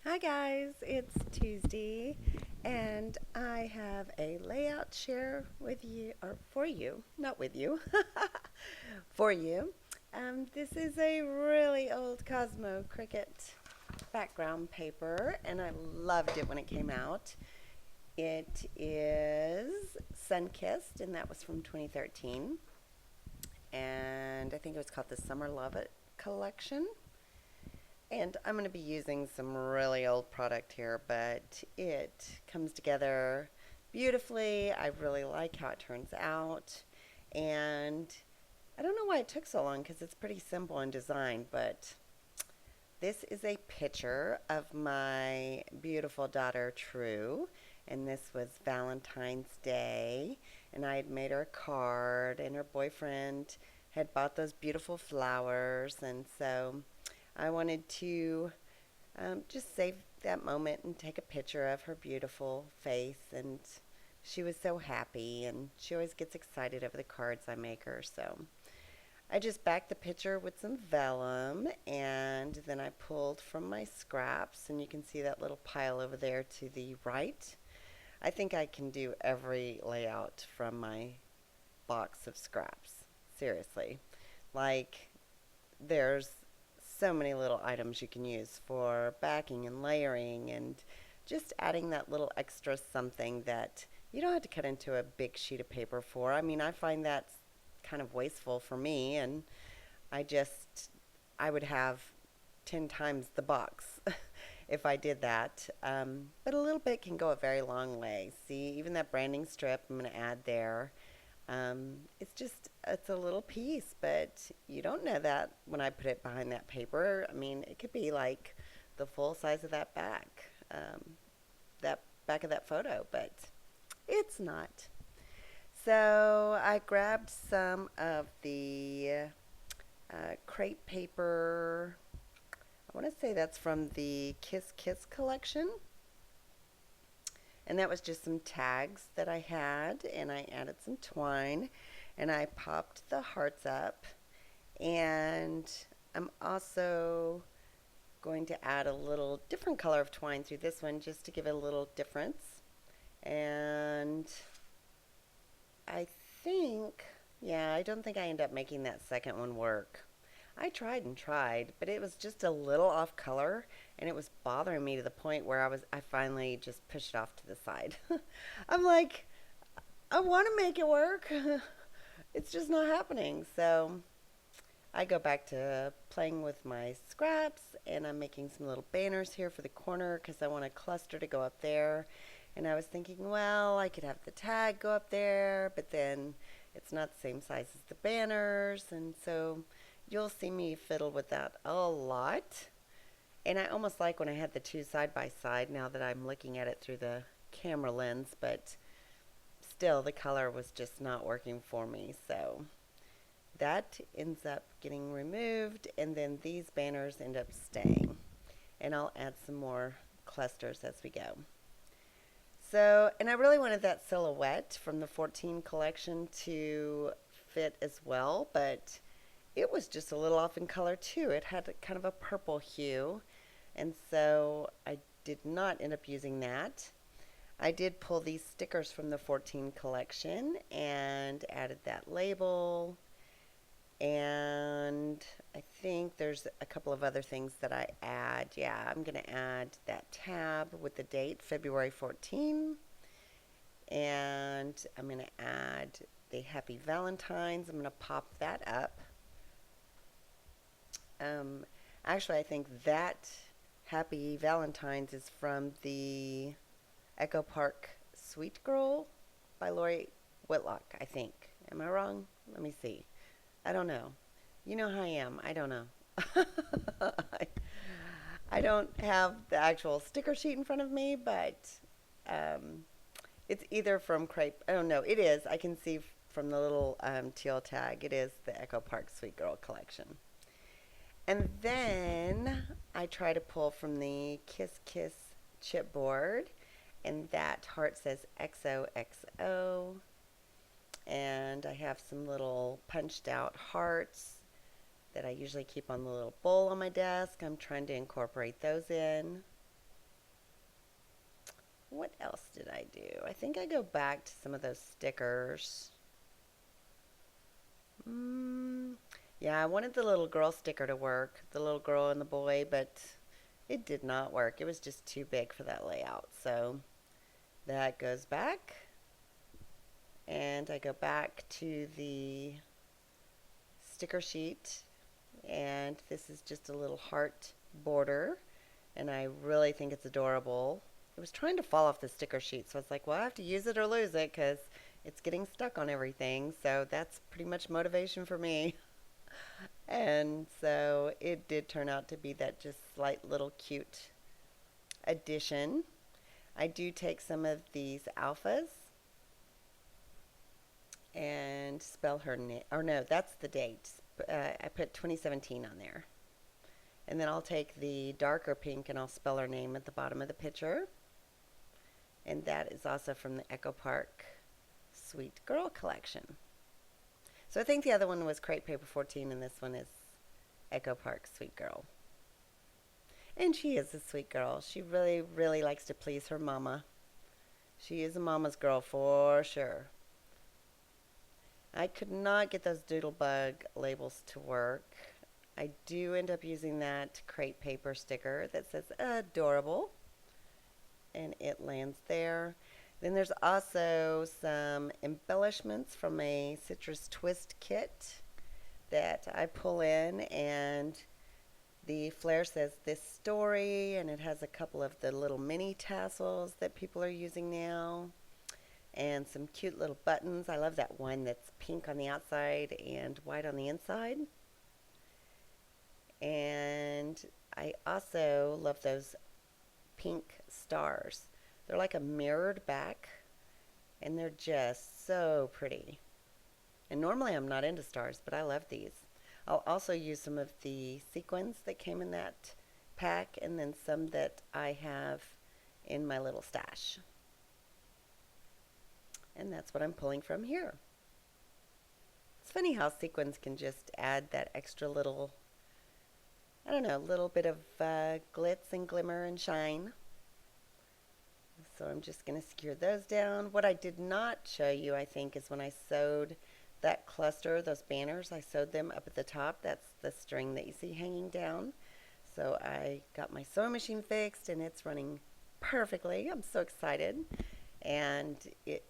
Hi guys, it's Tuesday and I have a layout share with you, or for you, not with you, for you. This is a really old Cosmo Cricut background paper and I loved it when it came out. It is Sun-Kissed and that was from 2013, and I think it was called the Summer Love It collection. And I'm going to be using some really old product here, but it comes together beautifully. I really like how it turns out. And I don't know why it took so long because it's pretty simple in design, but this is a picture of my beautiful daughter, True. And this was Valentine's Day. And I had made her a card, and her boyfriend had bought those beautiful flowers. And so I wanted to just save that moment and take a picture of her beautiful face. And she was so happy, and she always gets excited over the cards I make her. So I just backed the picture with some vellum, and then I pulled from my scraps, and you can see that little pile over there to the right. I think I can do every layout from my box of scraps. Seriously. Like, there's so many little items you can use for backing and layering and just adding that little extra something that you don't have to cut into a big sheet of paper for. I mean, I find that's kind of wasteful for me, and I just, I would have 10 times the box if I did that. But a little bit can go a very long way. See, even that branding strip I'm going to add there. It's just, it's a little piece, but you don't know that when I put it behind that paper. I mean, it could be like the full size of that back of that photo, but it's not. So I grabbed some of the crepe paper. I want to say that's from the Kiss Kiss collection. And that was just some tags that I had, and I added some twine, and I popped the hearts up. And I'm also going to add a little different color of twine through this one just to give it a little difference. And I think, yeah, I don't think I end up making that second one work. I tried and tried, but it was just a little off color, and it was bothering me to the point where I finally just pushed it off to the side. I'm like, I want to make it work. It's just not happening. So I go back to playing with my scraps, and I'm making some little banners here for the corner because I want a cluster to go up there. And I was thinking, well, I could have the tag go up there, but then it's not the same size as the banners, and so you'll see me fiddle with that a lot. And I almost like when I had the two side by side now that I'm looking at it through the camera lens, but still the color was just not working for me. So that ends up getting removed, and then these banners end up staying. And I'll add some more clusters as we go. So, and I really wanted that silhouette from the 14 collection to fit as well, but it was just a little off in color too. It had kind of a purple hue, and so I did not end up using that. I did pull these stickers from the 14 collection and added that label, and I think there's a couple of other things that I add. Yeah, I'm going to add that tab with the date, February 14, and I'm going to add the Happy Valentine's. I'm going to pop that up. Um, Actually, I think that Happy Valentine's is from the Echo Park Sweet Girl by Lori Whitlock, I think. Am I wrong? Let me see. I don't know. You know how I am. I don't know. I, I don't have the actual sticker sheet in front of me, but um, it's either from Crepe. Oh, no, it is. I can see from the little teal tag. It is the Echo Park Sweet Girl collection. And then I try to pull from the Kiss Kiss chipboard, and that heart says XOXO. And I have some little punched out hearts that I usually keep on the little bowl on my desk. I'm trying to incorporate those in. what else did I do? I think I go back to some of those stickers. Mm, yeah, I wanted the little girl sticker to work, the little girl and the boy, but it did not work. It was just too big for that layout. So that goes back. And I go back to the sticker sheet. And this is just a little heart border. And I really think it's adorable. It was trying to fall off the sticker sheet, so I was like, well, I have to use it or lose it because it's getting stuck on everything. So that's pretty much motivation for me. And so it did turn out to be that just slight little cute addition. I do take some of these alphas and spell her name. Or no, that's the date. I put 2017 on there. And then I'll take the darker pink and I'll spell her name at the bottom of the picture. And that is also from the Echo Park Sweet Girl collection. So I think the other one was Crepe Paper 14 and this one is Echo Park Sweet Girl. And she is a sweet girl. She really, really likes to please her mama. She is a mama's girl for sure. I could not get those Doodlebug labels to work. I do end up using that crepe paper sticker that says adorable. And it lands there. Then there's also some embellishments from a citrus twist kit that I pull in, and the flare says this story, and it has a couple of the little mini tassels that people are using now, and some cute little buttons. I love that one that's pink on the outside and white on the inside. And I also love those pink stars. They're like a mirrored back, and they're just so pretty. And normally I'm not into stars, but I love these. I'll also use some of the sequins that came in that pack, and then some that I have in my little stash. And that's what I'm pulling from here. It's funny how sequins can just add that extra little, I don't know, little bit of glitz and glimmer and shine. So I'm just going to secure those down. What I did not show you, I think, is when I sewed that cluster, those banners, I sewed them up at the top. That's the string that you see hanging down. So I got my sewing machine fixed and it's running perfectly. I'm so excited. And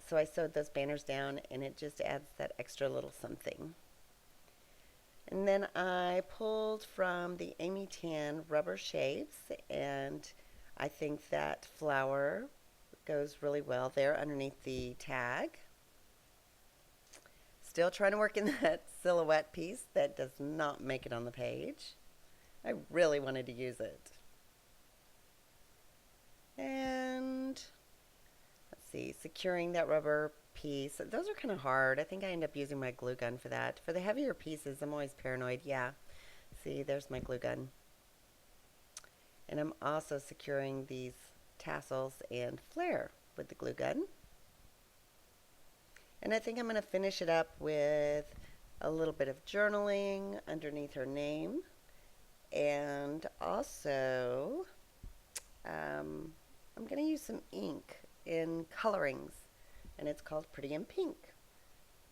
so I sewed those banners down, and it just adds that extra little something. And then I pulled from the Amy Tan rubber shapes, and I think that flower goes really well there underneath the tag. Still trying to work in that silhouette piece that does not make it on the page. I really wanted to use it. And let's see, securing that rubber piece. Those are kind of hard. I think I end up using my glue gun for that. For the heavier pieces, I'm always paranoid. Yeah, see, there's my glue gun. And I'm also securing these tassels and flare with the glue gun. And I think I'm going to finish it up with a little bit of journaling underneath her name. And also, I'm going to use some ink in colorings, and it's called Pretty in Pink.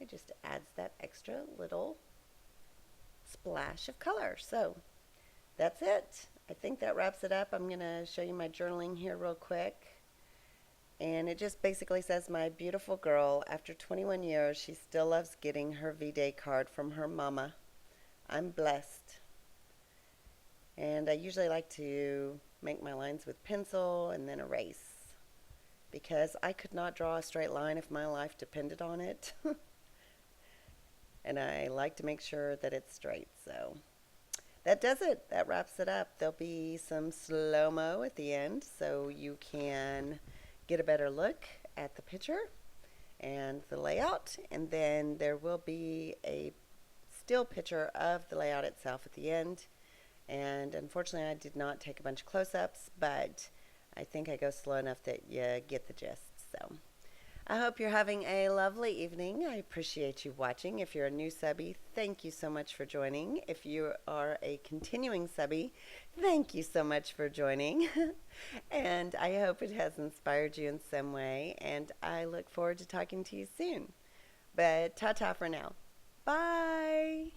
It just adds that extra little splash of color. So that's it. I think that wraps it up. I'm going to show you my journaling here real quick. And it just basically says, my beautiful girl, after 21 years, she still loves getting her V-Day card from her mama. I'm blessed. And I usually like to make my lines with pencil and then erase, because I could not draw a straight line if my life depended on it. And I like to make sure that it's straight. So that does it. That wraps it up. There'll be some slow-mo at the end so you can get a better look at the picture and the layout. And then there will be a still picture of the layout itself at the end. And unfortunately I did not take a bunch of close-ups, but I think I go slow enough that you get the gist. So I hope you're having a lovely evening. I appreciate you watching. If you're a new subby, thank you so much for joining. If you are a continuing subby, thank you so much for joining. And I hope it has inspired you in some way. And I look forward to talking to you soon. But ta-ta for now. Bye.